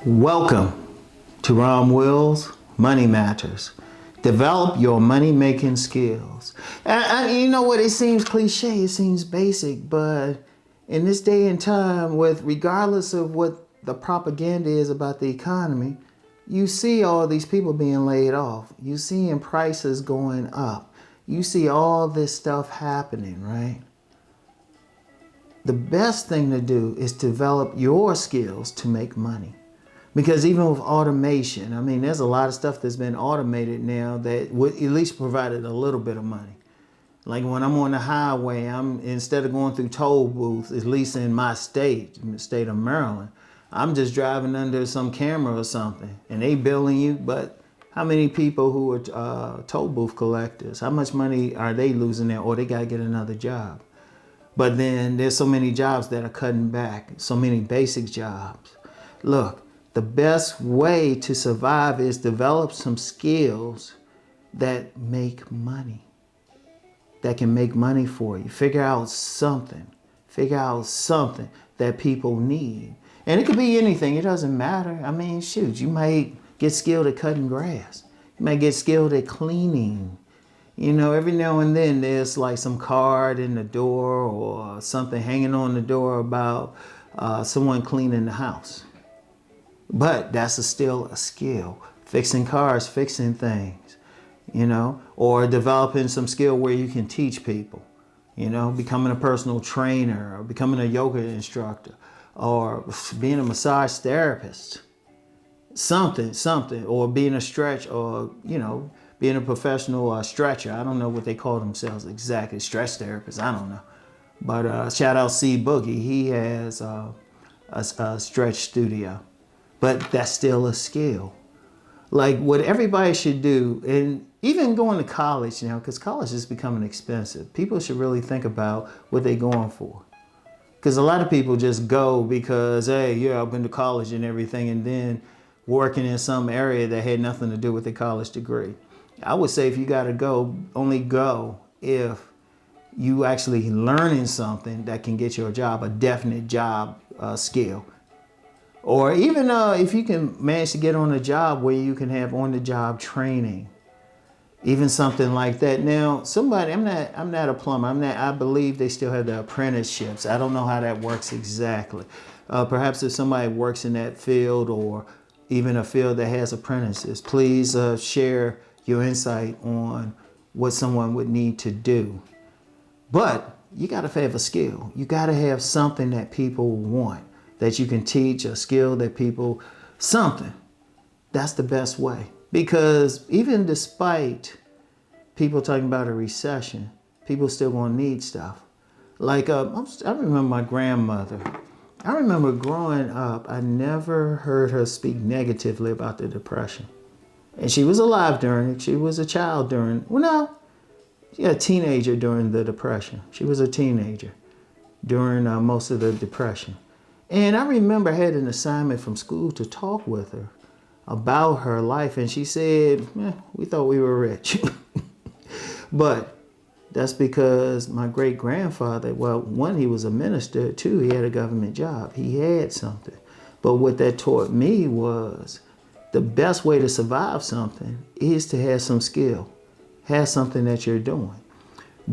Welcome to Rom Wills Money Matters. Develop your money-making skills. And you know what? It seems cliche, it seems basic, but in this day and time, regardless of what the propaganda is about the economy, you see all these people being laid off. You seeing prices going up. You see all this stuff happening, right? The best thing to do is develop your skills to make money. Because even with automation, I mean, there's a lot of stuff that's been automated now that would at least provided a little bit of money. Like when I'm on the highway, instead of going through toll booths, at least in my state, in the state of Maryland, I'm just driving under some camera or something and they billing you. But how many people who are toll booth collectors, how much money are they losing there, or they got to get another job? But then there's so many jobs that are cutting back, so many basic jobs. Look, the best way to survive is develop some skills that make money, that can make money for you. Figure out something that people need. And it could be anything, it doesn't matter. I mean, shoot, you might get skilled at cutting grass. You might get skilled at cleaning. You know, every now and then there's like some card in the door or something hanging on the door about someone cleaning the house. But that's still a skill. Fixing cars, fixing things, you know, or developing some skill where you can teach people, you know, becoming a personal trainer or becoming a yoga instructor or being a massage therapist, something, or being a stretch or, you know, being a professional stretcher. I don't know what they call themselves exactly, stretch therapists, I don't know. But shout out C Boogie, he has a stretch studio. But that's still a skill. Like what everybody should do, and even going to college now, because college is becoming expensive. People should really think about what they're going for. Because a lot of people just go because, hey, yeah, I've been to college and everything, and then working in some area that had nothing to do with their college degree. I would say if you got to go, only go if you actually learning something that can get you a job, a definite job skill. Or even if you can manage to get on a job where you can have on-the-job training, even something like that. Now, I'm not a plumber. I believe they still have the apprenticeships. I don't know how that works exactly. Perhaps if somebody works in that field or even a field that has apprentices, please share your insight on what someone would need to do. But you got to have a skill. You got to have something that people want, that you can teach, a skill that people, something. That's the best way. Because even despite people talking about a recession, people still gonna need stuff. Like, I remember my grandmother. I remember growing up, I never heard her speak negatively about the Depression. And she was alive during it. She was a child during, a teenager during the Depression. She was a teenager during most of the Depression. And I remember I had an assignment from school to talk with her about her life. And she said, we thought we were rich. But that's because my great-grandfather, well, one, he was a minister. Two, he had a government job. He had something. But what that taught me was the best way to survive something is to have some skill. Have something that you're doing.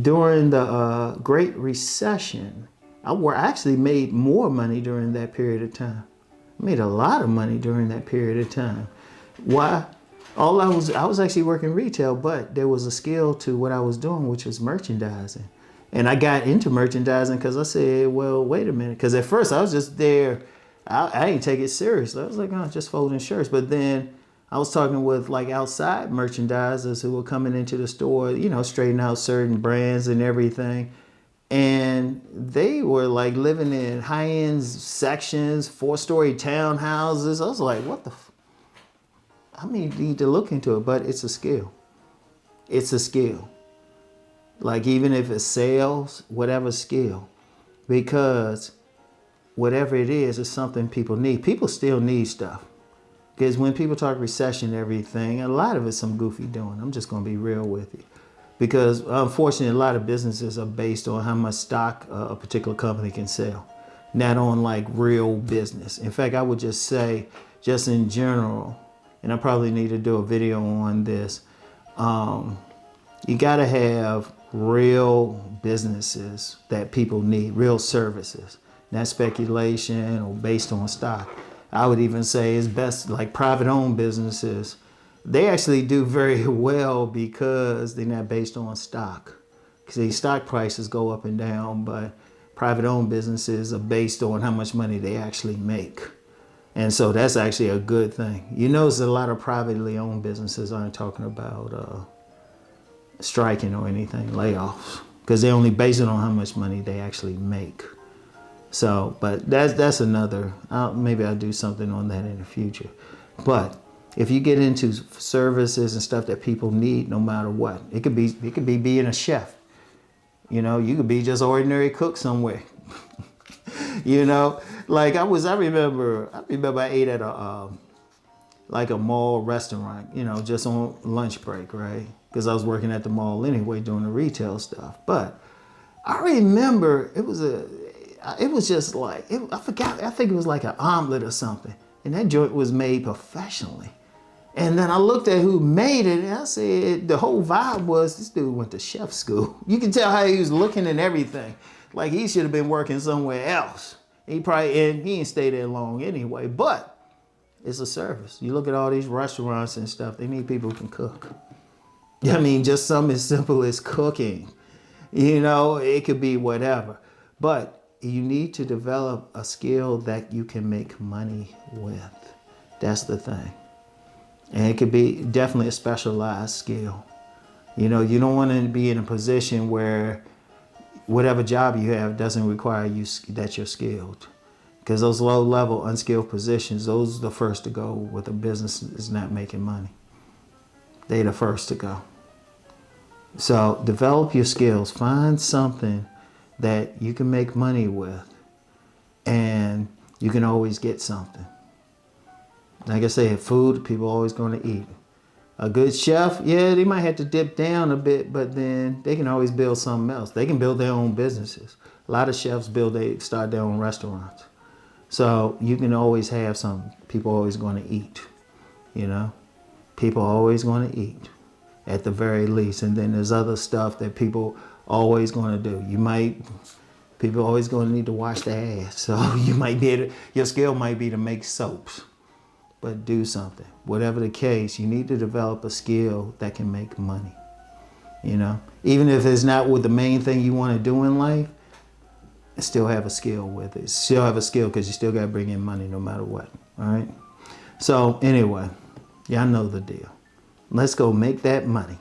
During the Great Recession, I actually made more money during that period of time. I made a lot of money during that period of time. Why? I was actually working retail, but there was a skill to what I was doing, which was merchandising. And I got into merchandising because I said, well, wait a minute. Because at first I was just there. I didn't take it seriously. I was like, oh, just folding shirts. But then I was talking with like outside merchandisers who were coming into the store, you know, straightening out certain brands and everything. And they were like living in high-end sections, 4-story townhouses. I was like, what the I need to look into it, but it's a skill. It's a skill. Like even if it's sales, whatever skill. Because whatever it is, it's something people need. People still need stuff. Because when people talk recession and everything, a lot of it's some goofy doing. I'm just going to be real with you. Because unfortunately, a lot of businesses are based on how much stock a particular company can sell, not on like real business. In fact, I would just say just in general, and I probably need to do a video on this, you gotta have real businesses that people need, real services, not speculation or based on stock. I would even say it's best like private owned businesses. They actually do very well because they're not based on stock. Because these stock prices go up and down, but private owned businesses are based on how much money they actually make. And so that's actually a good thing. You notice a lot of privately owned businesses aren't talking about striking or anything, layoffs, because they only base it on how much money they actually make. So, but that's another, maybe I'll do something on that in the future. But if you get into services and stuff that people need, no matter what, it could be being a chef. You know, you could be just ordinary cook somewhere. You know, like I remember I ate at a like a mall restaurant, you know, just on lunch break, right? Because I was working at the mall anyway doing the retail stuff. But I remember it was just like, I forgot, I think it was like an omelet or something. And that joint was made professionally. And then I looked at who made it and I said, the whole vibe was this dude went to chef school. You can tell how he was looking and everything. Like he should have been working somewhere else. He didn't stay there long anyway, but it's a service. You look at all these restaurants and stuff, they need people who can cook. I mean, just something as simple as cooking. You know, it could be whatever. But you need to develop a skill that you can make money with. That's the thing. And it could be definitely a specialized skill. You know, you don't want to be in a position where whatever job you have doesn't require you that you're skilled. Because those low-level, unskilled positions, those are the first to go with a business is not making money. They're the first to go. So develop your skills. Find something that you can make money with, and you can always get something. Like I say, food, people are always going to eat. A good chef, yeah, they might have to dip down a bit, but then they can always build something else. They can build their own businesses. A lot of chefs start their own restaurants. So you can always have something. People are always going to eat, you know? People are always going to eat, at the very least. And then there's other stuff that people always going to do. People are always going to need to wash their ass. So your skill might be to make soaps, but do something. Whatever the case, you need to develop a skill that can make money, you know? Even if it's not what the main thing you want to do in life, still have a skill with it. Still have a skill because you still got to bring in money no matter what, all right? So anyway, y'all know the deal. Let's go make that money.